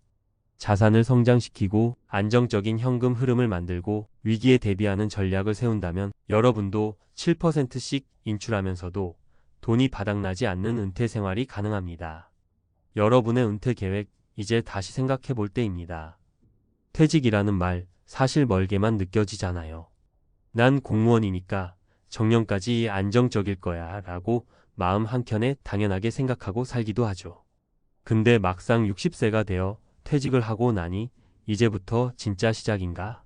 자산을 성장시키고 안정적인 현금 흐름을 만들고 위기에 대비하는 전략을 세운다면 여러분도 7%씩 인출하면서도 돈이 바닥나지 않는 은퇴 생활이 가능합니다. 여러분의 은퇴 계획 이제 다시 생각해 볼 때입니다. 퇴직이라는 말 사실 멀게만 느껴지잖아요. 난 공무원이니까 정년까지 안정적일 거야 라고 마음 한켠에 당연하게 생각하고 살기도 하죠. 근데 막상 60세가 되어 퇴직을 하고 나니 이제부터 진짜 시작인가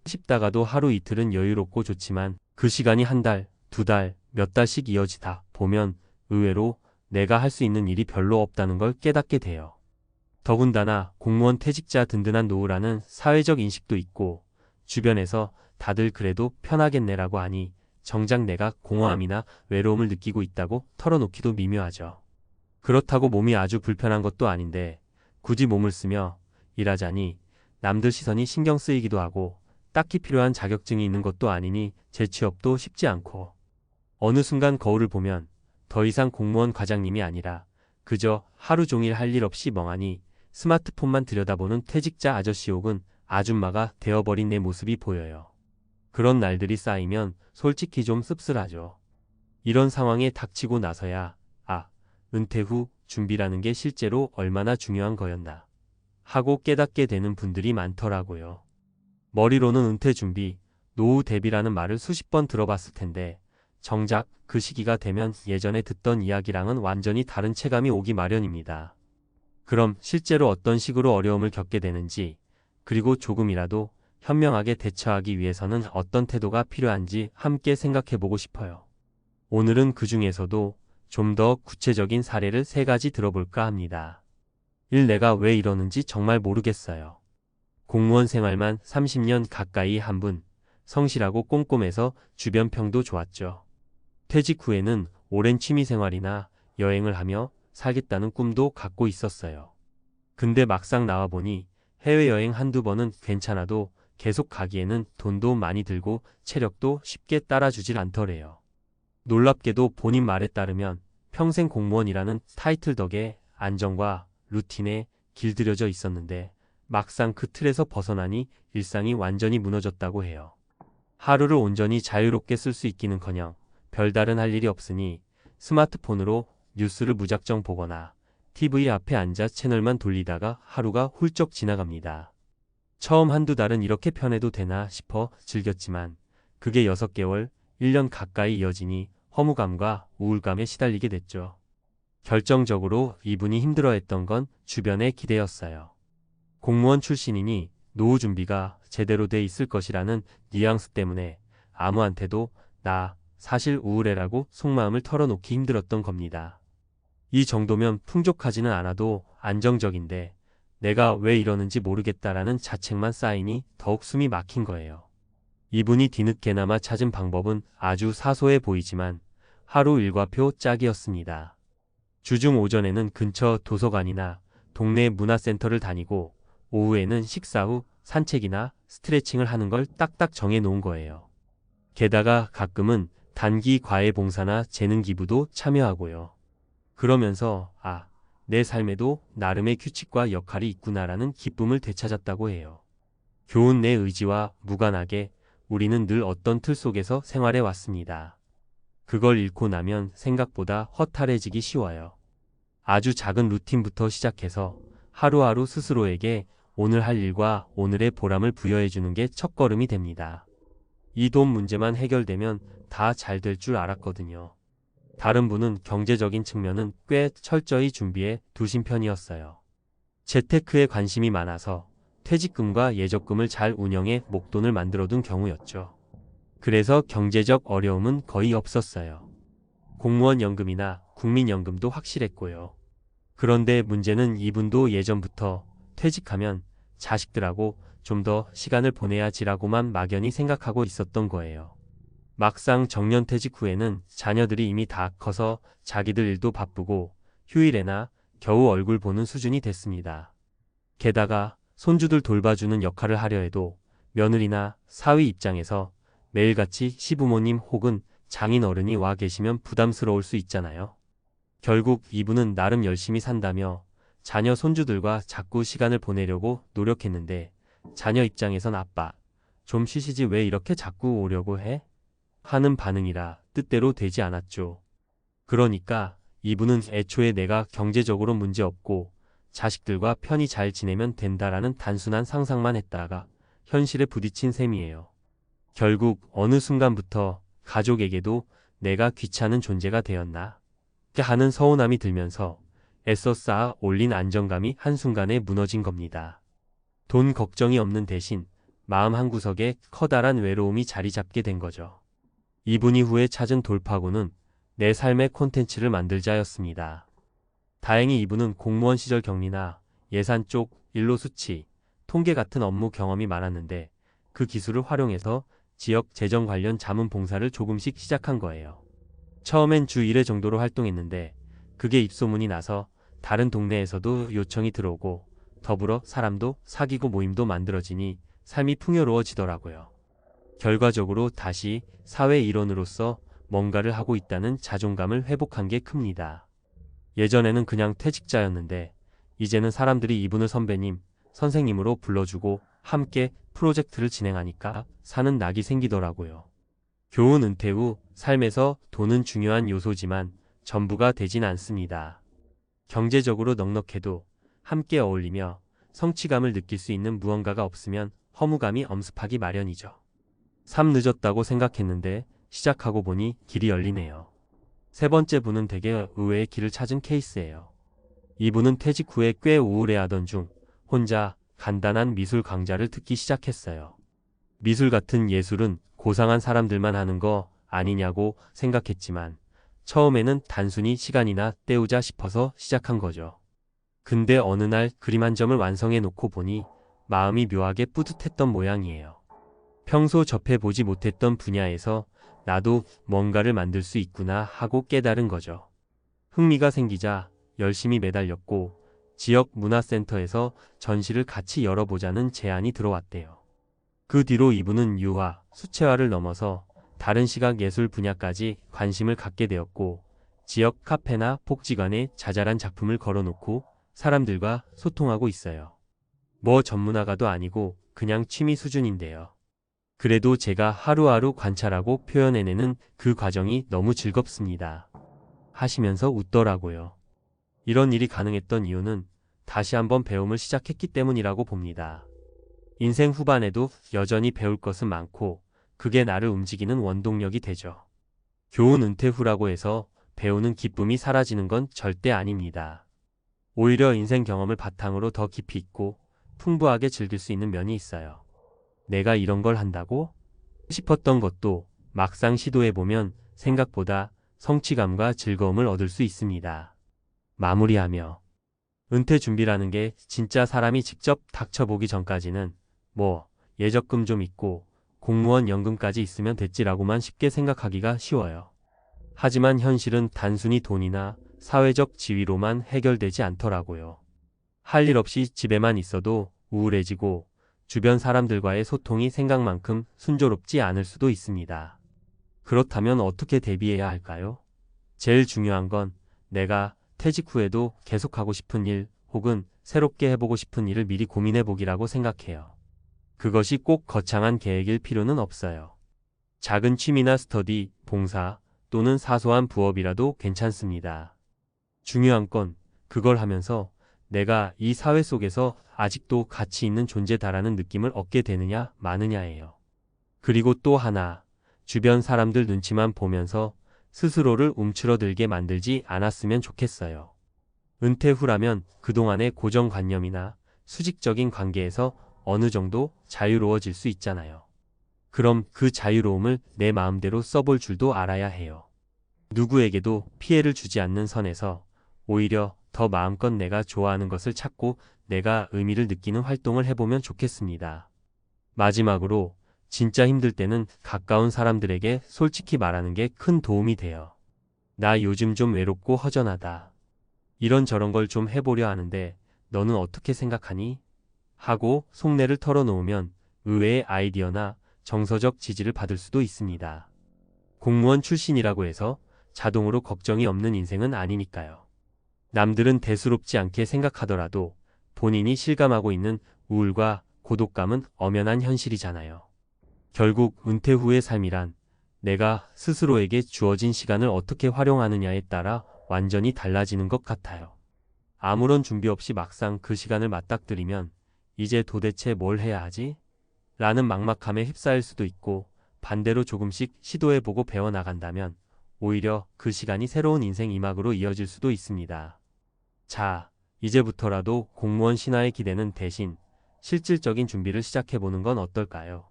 싶다가도 하루 이틀은 여유롭고 좋지만 그 시간이 한 달, 두 달, 몇 달씩 이어지다 보면 의외로 내가 할 수 있는 일이 별로 없다는 걸 깨닫게 돼요. 더군다나 공무원 퇴직자 든든한 노후라는 사회적 인식도 있고 주변에서 다들 그래도 편하겠네라고 하니 정작 내가 공허함이나 외로움을 느끼고 있다고 털어놓기도 미묘하죠. 그렇다고 몸이 아주 불편한 것도 아닌데 굳이 몸을 쓰며 일하자니 남들 시선이 신경 쓰이기도 하고 딱히 필요한 자격증이 있는 것도 아니니 재취업도 쉽지 않고 어느 순간 거울을 보면 더 이상 공무원 과장님이 아니라 그저 하루 종일 할 일 없이 멍하니 스마트폰만 들여다보는 퇴직자 아저씨 혹은 아줌마가 되어버린 내 모습이 보여요. 그런 날들이 쌓이면 솔직히 좀 씁쓸하죠. 이런 상황에 닥치고 나서야 은퇴 후 준비라는 게 실제로 얼마나 중요한 거였나 하고 깨닫게 되는 분들이 많더라고요. 머리로는 은퇴 준비, 노후 대비라는 말을 수십 번 들어봤을 텐데 정작 그 시기가 되면 예전에 듣던 이야기랑은 완전히 다른 체감이 오기 마련입니다. 그럼 실제로 어떤 식으로 어려움을 겪게 되는지 그리고 조금이라도 현명하게 대처하기 위해서는 어떤 태도가 필요한지 함께 생각해보고 싶어요. 오늘은 그 중에서도 좀 더 구체적인 사례를 3가지 들어볼까 합니다. 1. 내가 왜 이러는지 정말 모르겠어요. 공무원 생활만 30년 가까이 한 분, 성실하고 꼼꼼해서 주변 평도 좋았죠. 퇴직 후에는 오랜 취미생활이나 여행을 하며 살겠다는 꿈도 갖고 있었어요. 근데 막상 나와보니 해외여행 한두 번은 괜찮아도 계속 가기에는 돈도 많이 들고 체력도 쉽게 따라주질 않더래요. 놀랍게도 본인 말에 따르면 평생 공무원이라는 타이틀 덕에 안정과 루틴에 길들여져 있었는데 막상 그 틀에서 벗어나니 일상이 완전히 무너졌다고 해요. 하루를 온전히 자유롭게 쓸 수 있기는커녕 별다른 할 일이 없으니 스마트폰으로 뉴스를 무작정 보거나 TV 앞에 앉아 채널만 돌리다가 하루가 훌쩍 지나갑니다. 처음 한두 달은 이렇게 편해도 되나 싶어 즐겼지만 그게 6개월, 1년 가까이 이어지니 허무감과 우울감에 시달리게 됐죠. 결정적으로 이분이 힘들어했던 건 주변의 기대였어요. 공무원 출신이니 노후 준비가 제대로 돼 있을 것이라는 뉘앙스 때문에 아무한테도 나 사실 우울해라고 속마음을 털어놓기 힘들었던 겁니다. 이 정도면 풍족하지는 않아도 안정적인데 내가 왜 이러는지 모르겠다라는 자책만 쌓이니 더욱 숨이 막힌 거예요. 이분이 뒤늦게나마 찾은 방법은 아주 사소해 보이지만 하루 일과표 짝이었습니다. 주중 오전에는 근처 도서관이나 동네 문화센터를 다니고 오후에는 식사 후 산책이나 스트레칭을 하는 걸 딱딱 정해 놓은 거예요. 게다가 가끔은 단기 과외 봉사나 재능 기부도 참여하고요. 그러면서 내 삶에도 나름의 규칙과 역할이 있구나라는 기쁨을 되찾았다고 해요. 교훈 내 의지와 무관하게 우리는 늘 어떤 틀 속에서 생활해 왔습니다. 그걸 잃고 나면 생각보다 허탈해지기 쉬워요. 아주 작은 루틴부터 시작해서 하루하루 스스로에게 오늘 할 일과 오늘의 보람을 부여해주는 게 첫걸음이 됩니다. 이 돈 문제만 해결되면 다 잘 될 줄 알았거든요. 다른 분은 경제적인 측면은 꽤 철저히 준비해 두신 편이었어요. 재테크에 관심이 많아서 퇴직금과 예적금을 잘 운영해 목돈을 만들어둔 경우였죠. 그래서 경제적 어려움은 거의 없었어요. 공무원 연금이나 국민연금도 확실했고요. 그런데 문제는 이분도 예전부터 퇴직하면 자식들하고 좀 더 시간을 보내야지라고만 막연히 생각하고 있었던 거예요. 막상 정년퇴직 후에는 자녀들이 이미 다 커서 자기들 일도 바쁘고 휴일에나 겨우 얼굴 보는 수준이 됐습니다. 게다가 손주들 돌봐주는 역할을 하려 해도 며느리나 사위 입장에서 매일같이 시부모님 혹은 장인 어른이 와 계시면 부담스러울 수 있잖아요. 결국 이분은 나름 열심히 산다며 자녀 손주들과 자꾸 시간을 보내려고 노력했는데 자녀 입장에선 아빠, 좀 쉬시지 왜 이렇게 자꾸 오려고 해? 하는 반응이라 뜻대로 되지 않았죠. 그러니까 이분은 애초에 내가 경제적으로 문제없고 자식들과 편히 잘 지내면 된다라는 단순한 상상만 했다가 현실에 부딪힌 셈이에요. 결국 어느 순간부터 가족에게도 내가 귀찮은 존재가 되었나 하는 서운함이 들면서 애써 쌓아 올린 안정감이 한순간에 무너진 겁니다. 돈 걱정이 없는 대신 마음 한구석에 커다란 외로움이 자리 잡게 된 거죠. 이분 이후에 찾은 돌파구는 내 삶의 콘텐츠를 만들자였습니다. 다행히 이분은 공무원 시절 격리나 예산 쪽, 일로 수치, 통계 같은 업무 경험이 많았는데 그 기술을 활용해서 지역 재정 관련 자문봉사를 조금씩 시작한 거예요. 처음엔 주 1회 정도로 활동했는데 그게 입소문이 나서 다른 동네에서도 요청이 들어오고 더불어 사람도 사귀고 모임도 만들어지니 삶이 풍요로워지더라고요. 결과적으로 다시 사회 일원으로서 뭔가를 하고 있다는 자존감을 회복한 게 큽니다. 예전에는 그냥 퇴직자였는데 이제는 사람들이 이분을 선배님, 선생님으로 불러주고 함께 프로젝트를 진행하니까 사는 낙이 생기더라고요. 교훈 은퇴 후 삶에서 돈은 중요한 요소지만 전부가 되진 않습니다. 경제적으로 넉넉해도 함께 어울리며 성취감을 느낄 수 있는 무언가가 없으면 허무감이 엄습하기 마련이죠. 삶 늦었다고 생각했는데 시작하고 보니 길이 열리네요. 세 번째 분은 되게 의외의 길을 찾은 케이스예요. 이분은 퇴직 후에 꽤 우울해하던 중 혼자 간단한 미술 강좌를 듣기 시작했어요. 미술 같은 예술은 고상한 사람들만 하는 거 아니냐고 생각했지만 처음에는 단순히 시간이나 때우자 싶어서 시작한 거죠. 근데 어느 날 그림 한 점을 완성해 놓고 보니 마음이 묘하게 뿌듯했던 모양이에요. 평소 접해보지 못했던 분야에서 나도 뭔가를 만들 수 있구나 하고 깨달은 거죠. 흥미가 생기자 열심히 매달렸고 지역 문화센터에서 전시를 같이 열어보자는 제안이 들어왔대요. 그 뒤로 이분은 유화, 수채화를 넘어서 다른 시각 예술 분야까지 관심을 갖게 되었고 지역 카페나 복지관에 자잘한 작품을 걸어놓고 사람들과 소통하고 있어요. 뭐 전문화가도 아니고 그냥 취미 수준인데요. 그래도 제가 하루하루 관찰하고 표현해내는 그 과정이 너무 즐겁습니다. 하시면서 웃더라고요. 이런 일이 가능했던 이유는 다시 한번 배움을 시작했기 때문이라고 봅니다. 인생 후반에도 여전히 배울 것은 많고 그게 나를 움직이는 원동력이 되죠. 교훈 은퇴 후라고 해서 배우는 기쁨이 사라지는 건 절대 아닙니다. 오히려 인생 경험을 바탕으로 더 깊이 있고 풍부하게 즐길 수 있는 면이 있어요. 내가 이런 걸 한다고? 싶었던 것도 막상 시도해보면 생각보다 성취감과 즐거움을 얻을 수 있습니다. 마무리하며 은퇴 준비라는 게 진짜 사람이 직접 닥쳐보기 전까지는 뭐 예적금 좀 있고 공무원 연금까지 있으면 됐지라고만 쉽게 생각하기가 쉬워요. 하지만 현실은 단순히 돈이나 사회적 지위로만 해결되지 않더라고요. 할 일 없이 집에만 있어도 우울해지고 주변 사람들과의 소통이 생각만큼 순조롭지 않을 수도 있습니다. 그렇다면 어떻게 대비해야 할까요? 제일 중요한 건 내가 퇴직 후에도 계속하고 싶은 일 혹은 새롭게 해보고 싶은 일을 미리 고민해보기라고 생각해요. 그것이 꼭 거창한 계획일 필요는 없어요. 작은 취미나 스터디, 봉사 또는 사소한 부업이라도 괜찮습니다. 중요한 건 그걸 하면서 내가 이 사회 속에서 아직도 가치 있는 존재다라는 느낌을 얻게 되느냐 마느냐예요. 그리고 또 하나, 주변 사람들 눈치만 보면서 스스로를 움츠러들게 만들지 않았으면 좋겠어요. 은퇴 후라면 그동안의 고정관념이나 수직적인 관계에서 어느 정도 자유로워질 수 있잖아요. 그럼 그 자유로움을 내 마음대로 써볼 줄도 알아야 해요. 누구에게도 피해를 주지 않는 선에서 오히려 더 마음껏 내가 좋아하는 것을 찾고 내가 의미를 느끼는 활동을 해보면 좋겠습니다. 마지막으로 진짜 힘들 때는 가까운 사람들에게 솔직히 말하는 게 큰 도움이 돼요. 나 요즘 좀 외롭고 허전하다. 이런저런 걸 좀 해보려 하는데 너는 어떻게 생각하니? 하고 속내를 털어놓으면 의외의 아이디어나 정서적 지지를 받을 수도 있습니다. 공무원 출신이라고 해서 자동으로 걱정이 없는 인생은 아니니까요. 남들은 대수롭지 않게 생각하더라도 본인이 실감하고 있는 우울과 고독감은 엄연한 현실이잖아요. 결국 은퇴 후의 삶이란 내가 스스로에게 주어진 시간을 어떻게 활용하느냐에 따라 완전히 달라지는 것 같아요. 아무런 준비 없이 막상 그 시간을 맞닥뜨리면 이제 도대체 뭘 해야 하지? 라는 막막함에 휩싸일 수도 있고 반대로 조금씩 시도해보고 배워나간다면 오히려 그 시간이 새로운 인생 이막으로 이어질 수도 있습니다. 자, 이제부터라도 공무원 신화의 기대는 대신 실질적인 준비를 시작해보는 건 어떨까요?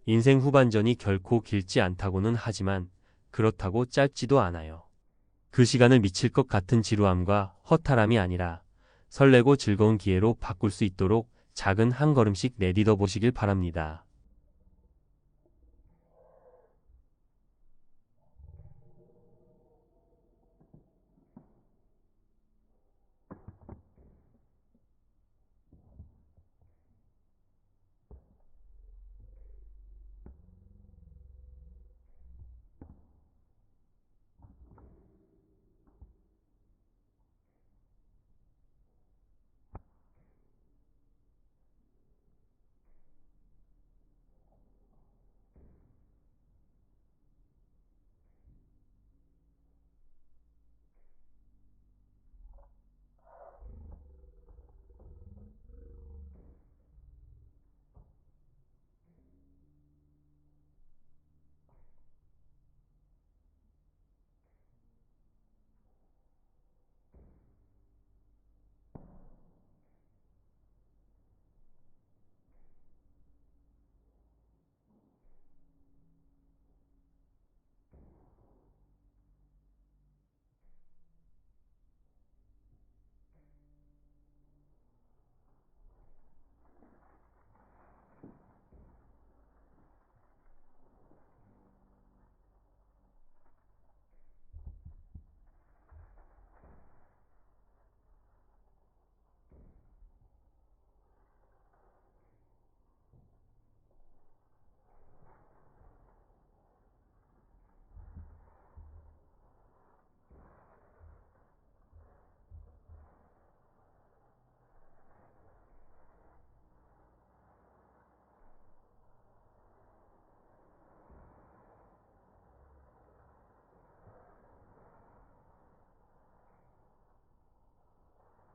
인생 후반전이 결코 길지 않다고는 하지만 그렇다고 짧지도 않아요. 그 시간을 미칠 것 같은 지루함과 허탈함이 아니라 설레고 즐거운 기회로 바꿀 수 있도록 작은 한 걸음씩 내딛어 보시길 바랍니다.